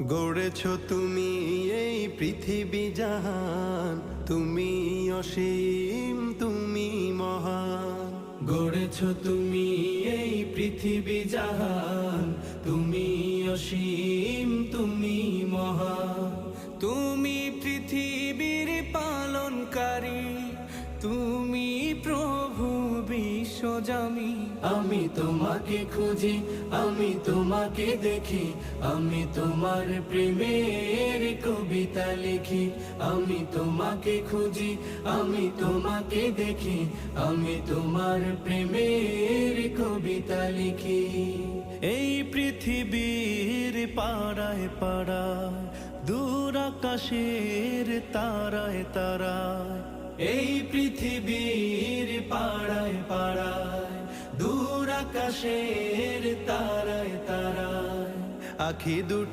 গড়েছ তুমি এই পৃথিবী জাহান, তুমি অসীম তুমি মহান। গড়েছ তুমি এই পৃথিবী জাহান, তুমি অসীম তুমি মহান। তুমি পৃথিবীর পালনকারী, তুমি প্রভু বিশ্বজামি। আমি তোমাকে খুঁজি, আমি তোমাকে দেখি, আমি তোমার প্রেমের কবিতা লিখি। আমি তোমাকে খুঁজি, আমি তোমাকে দেখি, আমি তোমার প্রেমের কবিতা লিখি। এই পৃথিবীর পাড়ায় পাড়ায়, দূর আকাশের তারায় তারায়। এই পৃথিবীর পাড়ায় পাড়ায়, দূর আকাশের তারায় তারায়। আখি দুটো